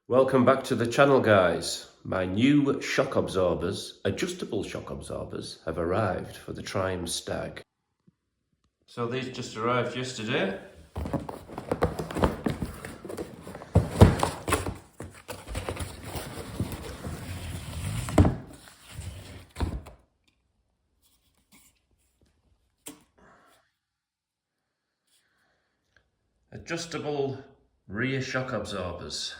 Welcome back to the channel, guys. My new shock absorbers, adjustable shock absorbers, have arrived for the Triumph Stag. So these just arrived yesterday. Adjustable rear shock absorbers.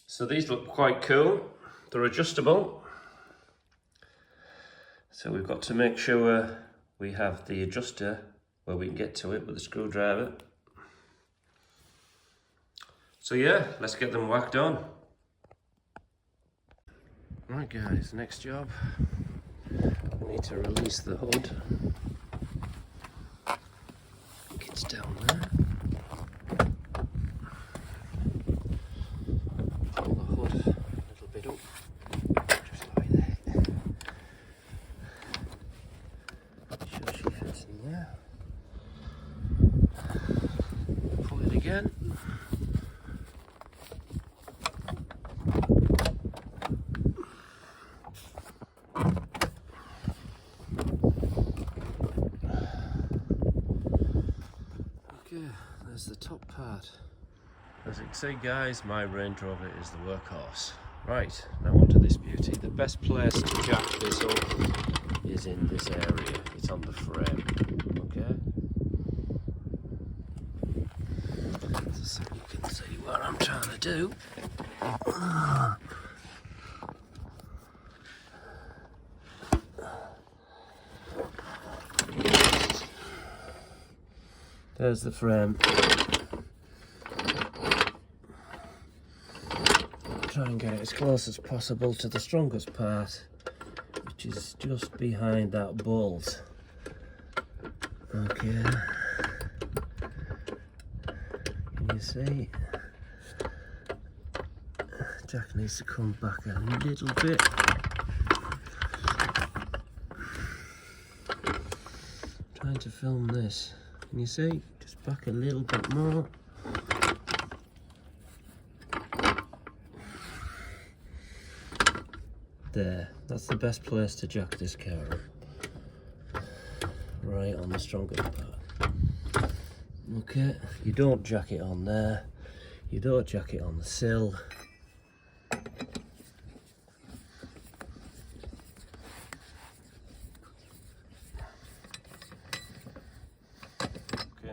So these look quite cool. They're adjustable. So we've got to make sure we have the adjuster where we can get to it with a screwdriver. So yeah, let's get them whacked on. Right guys, next job. We need to release the hood. I think it's down there. Pull the hood a little bit up. Just like that. Sure she fits in there. Pull it again. There's the top part. As you can see guys, my Range Rover is the workhorse. Right, now onto this beauty. The best place to jack this up is in this area. It's on the frame, okay? So you can see what I'm trying to do. There's the frame. Try and get it as close as possible to the strongest part, which is just behind that bolt. Okay. Can you see? Jack needs to come back a little bit. Trying to film this. Can you see? Just back a little bit more. There. That's the best place to jack this car up. Right on the strongest part. Okay. You don't jack it on there. You don't jack it on the sill.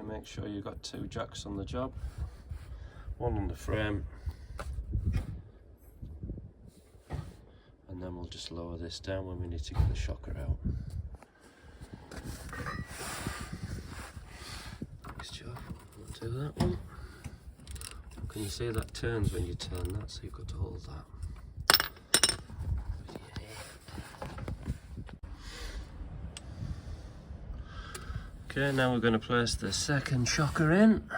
Make sure you've got two jacks on the job, one on the frame, and then we'll just lower this down when we need to get the shocker out. Next job, we'll do that one. Can you see that turns when you turn that, so you've got to hold that. Okay, now we're going to place the second shocker in,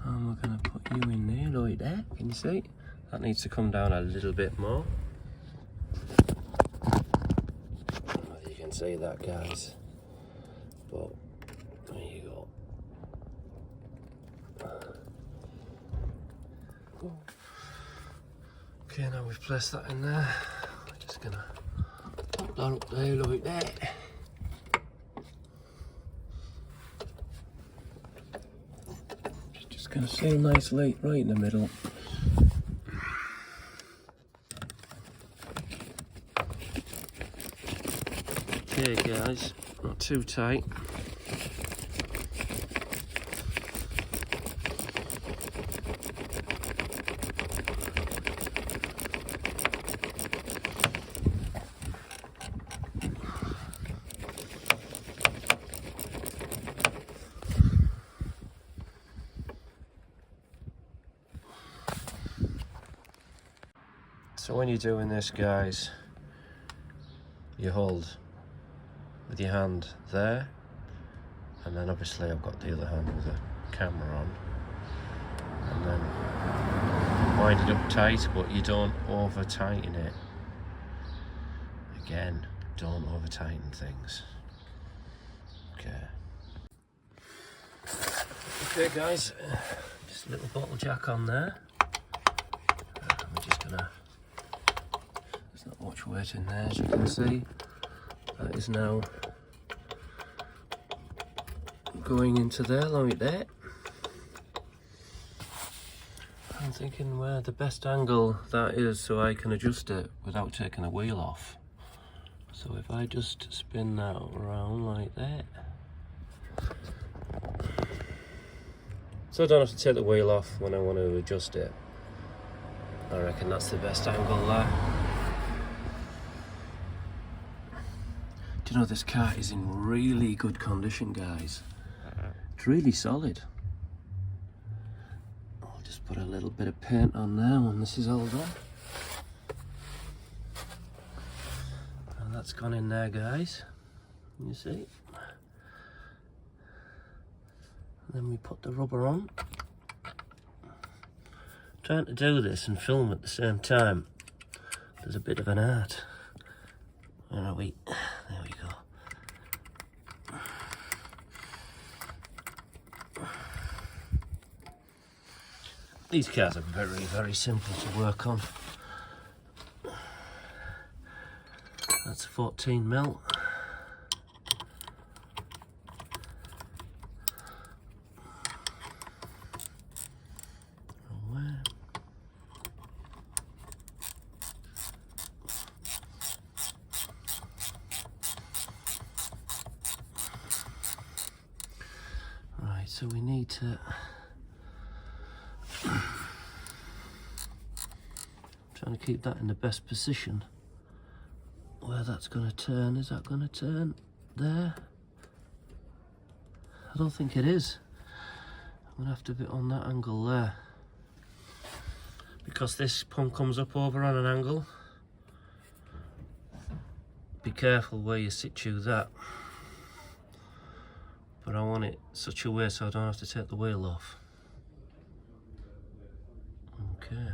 and we're going to put you in there like that. Can you see? That needs to come down a little bit more. I don't know if you can see that, guys, but there you go. Okay, now we've placed that in there. We're just going to pop that up there like that. Going to seal nicely right in the middle. Okay guys, not too tight. So when you're doing this, guys, you hold with your hand there, and then obviously I've got the other hand with the camera on, and then wind it up tight, but you don't over tighten it. Again, don't over tighten things. Okay. Okay guys, Just a little bottle jack on there. I'm just gonna, there's not much weight in there, as you can see. That is now going into there like that. I'm thinking where the best angle that is so I can adjust it without taking the wheel off. So if I just spin that around like that. So I don't have to take the wheel off when I want to adjust it. I reckon that's the best angle there. Do you know this car is in really good condition, guys? It's really solid. I'll just put a little bit of paint on there when this is all done. And that's gone in there, guys. You see? And then we put the rubber on. Trying to do this and film at the same time, there's a bit of an art. Where are we? There we go. These cars are very, very simple to work on. That's 14mm. Right, so we need to trying to keep that in the best position. Where that's going to turn, is that going to turn there? I don't think it is. I'm going to have to be on that angle there. Because this pump comes up over on an angle. Be careful where you situ that. But I want it such a way so I don't have to take the wheel off. Okay.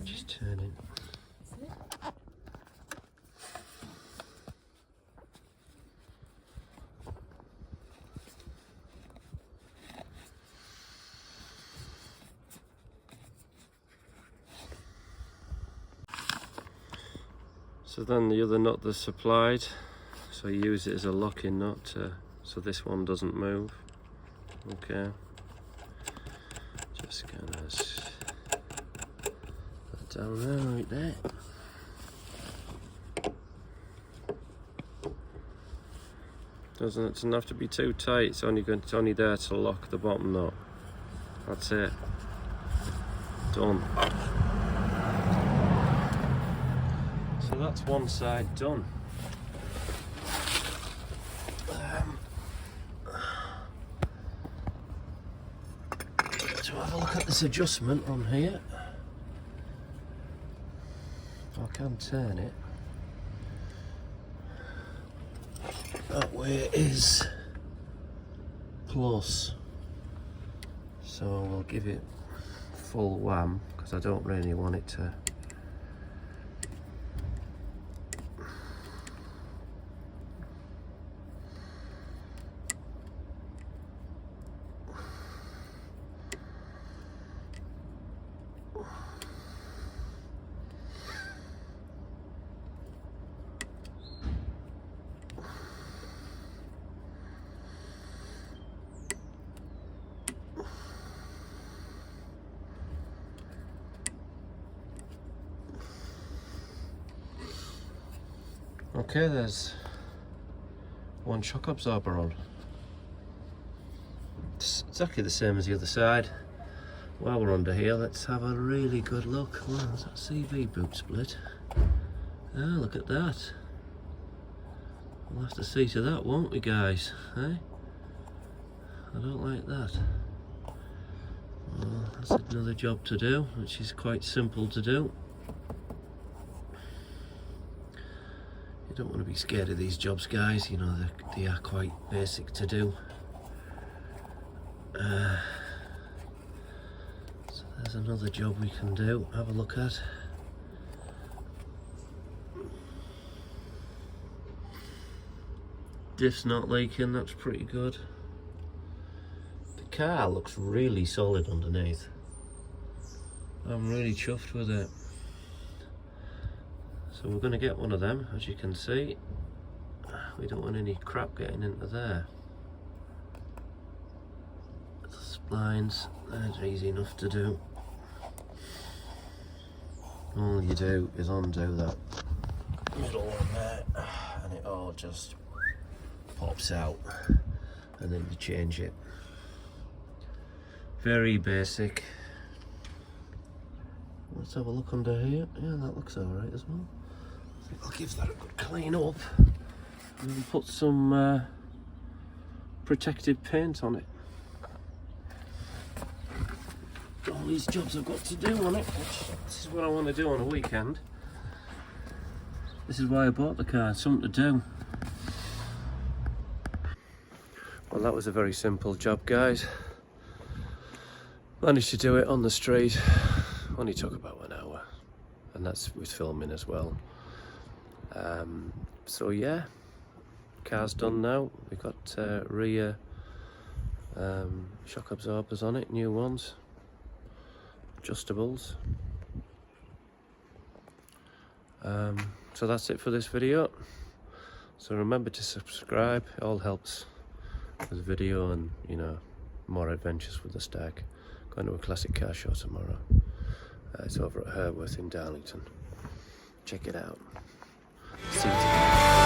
Just turning. So then the other nut that's supplied, so I use it as a locking nut so this one doesn't move. Okay, just gonna put that down there like that. Doesn't have to be too tight. It's only there to lock the bottom nut. That's it. Done. So that's one side done. So have a look at this adjustment on here. I can turn it. That way it is plus. So we'll give it full wham because I don't really want it to. Okay, there's one shock absorber on. It's exactly the same as the other side. While we're under here, let's have a really good look. Wow, is that CV boot split? Ah, look at that. We'll have to see to that, won't we, guys? Eh? I don't like that. Well, that's another job to do, which is quite simple to do. You don't want to be scared of these jobs, guys. You know, they are quite basic to do. So there's another job we can do. Have a look at. Diff's not leaking, that's pretty good. The car looks really solid underneath. I'm really chuffed with it. So we're going to get one of them, as you can see. We don't want any crap getting into there. The splines, they're easy enough to do. All you do is undo that middle one there, and it all just pops out, and then you change it. Very basic. Let's have a look under here. Yeah, that looks alright as well. I think I'll give that a good clean up and put some protective paint on it. All these jobs I've got to do on it, this is what I want to do on a weekend. This is why I bought the car, something to do. Well, that was a very simple job, guys. Managed to do it on the street. Only took about an hour, and that's with filming as well. So yeah, car's done now. We've got rear shock absorbers on it, new ones, adjustables. So that's it for this video. So remember to subscribe, it all helps with the video, and you know, more adventures with the Stag. Going to a classic car show tomorrow. It's over at Herworth in Darlington. Check it out. See you tomorrow.